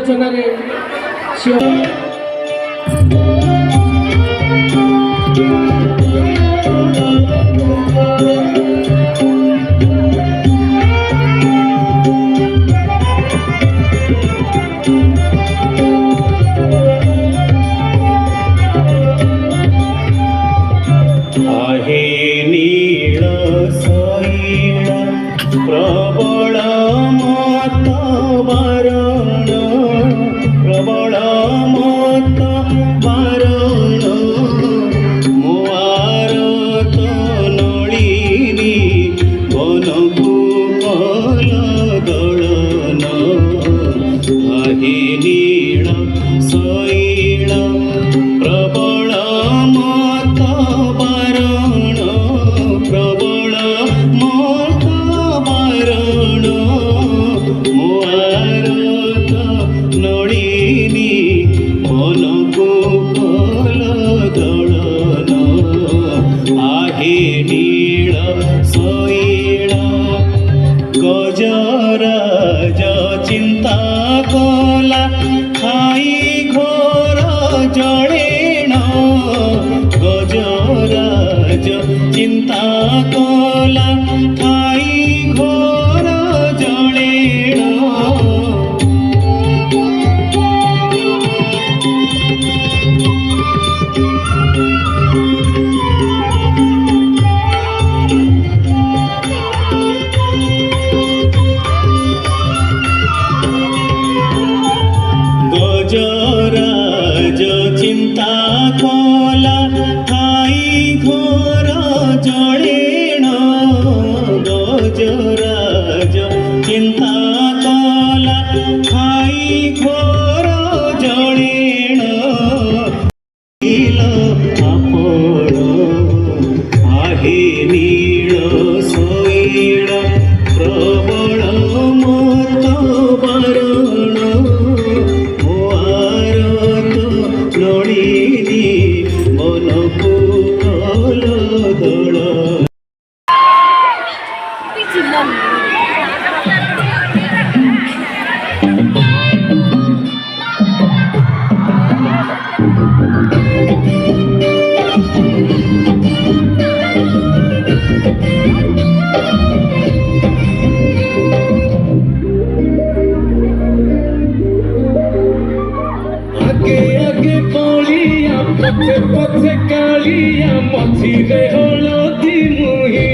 ରଚନାରେ आहे नीळ शैल प्रबल मत बारण प्रबल मत बारण मोआर तो नलिनी बनकु कल दलन आहे नीळ शैल प्रबल मत बारण प्रबल मत बारण मोआर तो नलिनी बनकु कल दलन आहे नीळ शैल गजराज चिंता कला खाई घोर जड़ेण गजराज चिंता कला खाई घोर जड़ेण गजराज चिंता कला खाई घोर जड़ेण गजराज चिंता कला खाई घोर जड़ेण आपण आहे नीळ शैल प्रबल मत बारण मोआर तो नलिनी बनकु कल दलन आगे आगे पलिया पथे पथे कालिया मझिरे हलदी मुही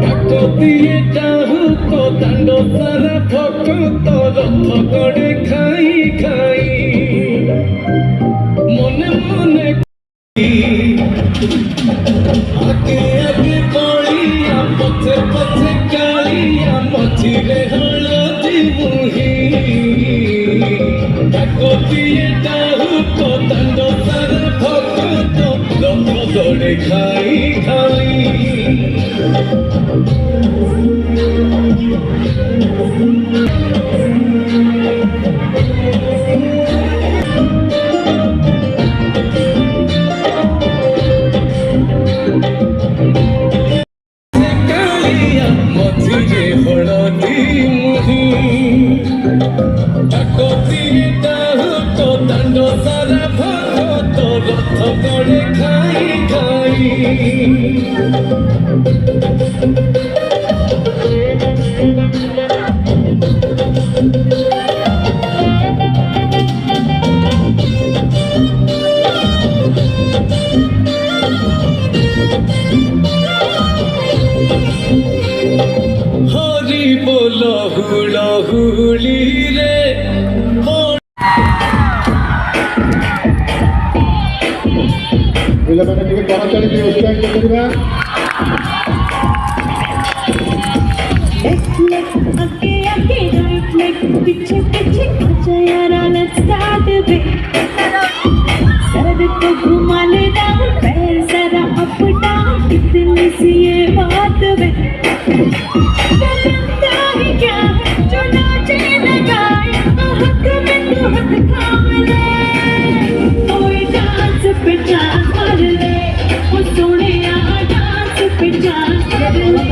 डाक दिए डाहु तो दांड सारा भक्त रथ गड़े खाई खाई मने मने आगे आगे पलिया पथे पथे कालिया मझिरे हलदी मुही डाकिए डाहु तो दांड सारा भक्त रथ गड़े खाई खाई कालिया मझिरे हलदी मुही डाक दिए डाहु तो दांड सारा भक्त रथ गड़े खाई खाई हरि बोल हुल हुली रे ପିଲାମାନେ ଟିକେ କରତାଳି ଟିକେ ଉତ୍ସାହିତ କରିବା। आगे आगे राइट लेग पीछे पीछे अच्छा यारा लेट्स स्टार्ट इट सर को घुमा ले डाउन पैर जरा अप डाउन कितनी सी ये बात वे करता है क्या जो नाचे लगाए हक में तो हक थाम ले कोई डांस पे डांस कर ले वो सोने डांस पे डांस कर ले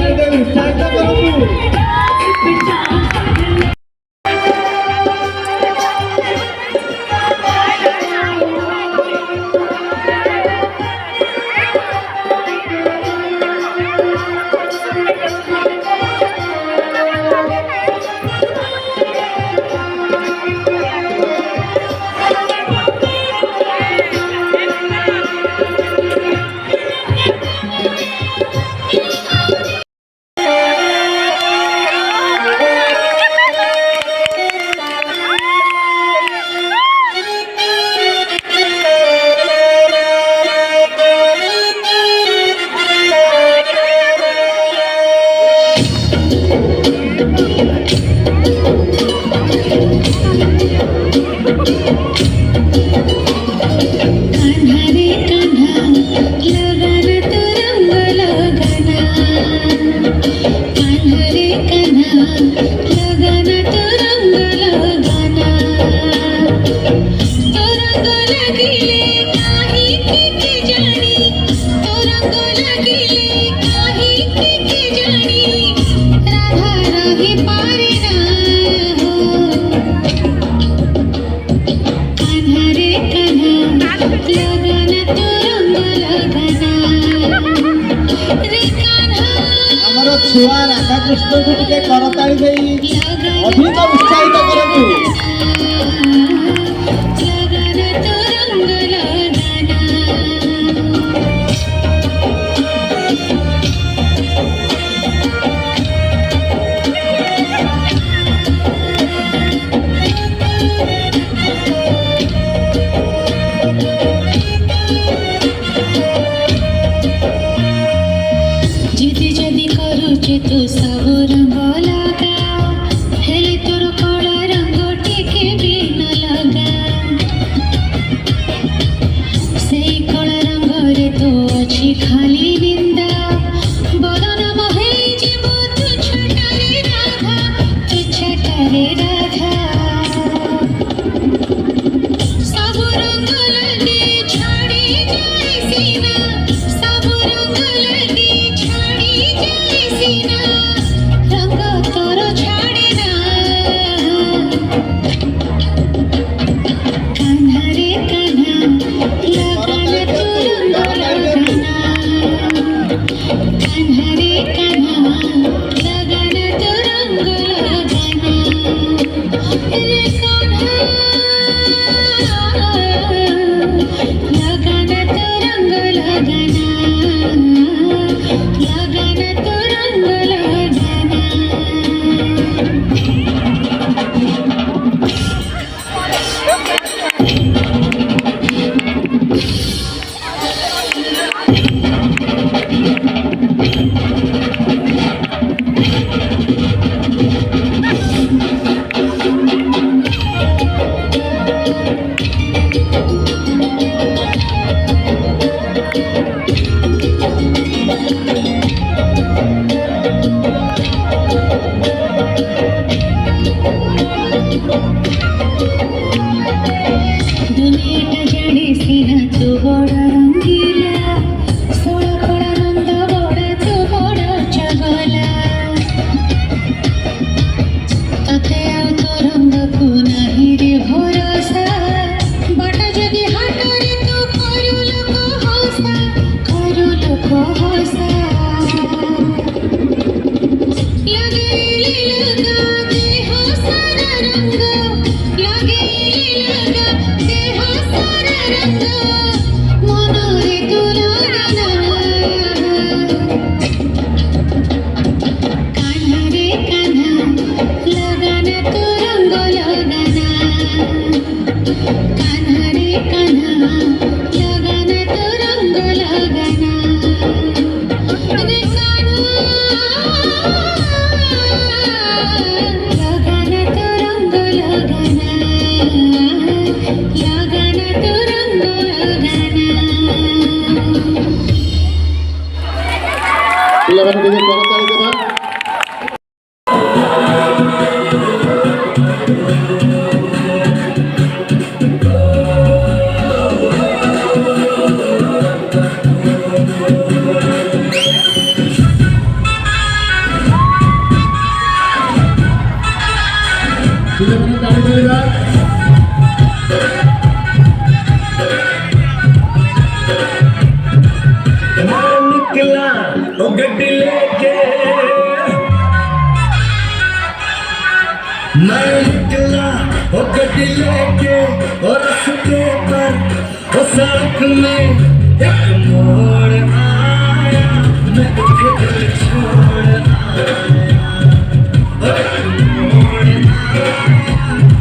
कान्हा रे कान्हा लगन तू रंग लगाना कान्हा रे कान्हा लगन तू रंग लगाना तो रंग लगिले काही की जानी तो रंग लगिले काही की जानी राधा रही पारे ना हो कान्हा रे कान्हा लगन तू रंग लगाना रे कान्हा ଆମର ଛୁଆ ରାଧାକୃଷ୍ଣଙ୍କୁ ଟିକେ କରତାଳି ଦେଇ ଅଧିକ ଉତ୍ସାହିତ କରନ୍ତୁ। लगन तू रंग लगाना जिदी जदी करुचे तू सब रंग लगा हेले तोर कला रंग टिके भी न लगा सेई कला रंग रे तो अछि खाली निंदा बदन बहे जीव तू छटारे राधा सब रंग लगे छाड़ी जाए सीना सब रंग लगे छाड़ी जाए सीना रंग तोर छाड़े ना कान्हा रे कान्हा लगन तू रंग लगाना कान्हा रे कान्हा लगन तू रंग लगाना रे कान्हा लगन तू रंग लगाना लगन तू रंग लगाना दुनियाटा जाने सिना तू बड़ा रंगीला सोला कड़ा नंद बड़ा तू बड़ा चगला तते आउ तो रंग को नाही रे भरोसा बाट जदि हाट रे तू करू लोक हसा लगेली लगा देह सारा रंग लगेली लगा देह सारा रंग मन रे तुलना कान्हा रे कान्हा लगन तू रंग लगाना कान्हा रे कान्हा लगन तू रंग लगाना रे कान्हा लगन तू रंग लगाना लगन तू रंग लगाना ପିଲାମାନଙ୍କୁ ଟିକେ କରତାଳି ଦେବା। ପିଲାମାନେ ତାଳି ଦେବା। निकला वो गड्डी लेके मैं निकला वो गड्डी लेके और रस्ते पर वो सड़क में एक मोड़ आया मैं तुझे दिल छोड़ आया एक मोड़ आया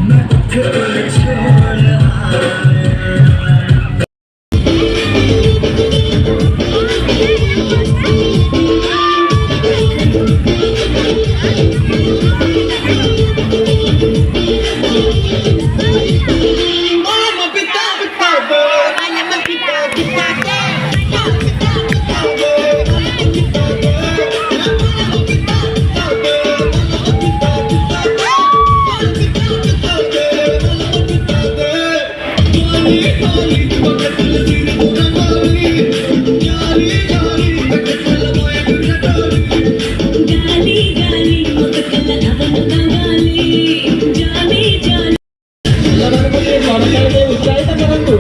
मैं तुझे दिल छोड़ आया Thank you. గాలి గాలి ఒక కల అవను గాలి జాలి జాలి ପିଲାମାନଙ୍କୁ ଟିକେ କରତାଳି ଦେଇ ଉତ୍ସାହିତ କରନ୍ତୁ।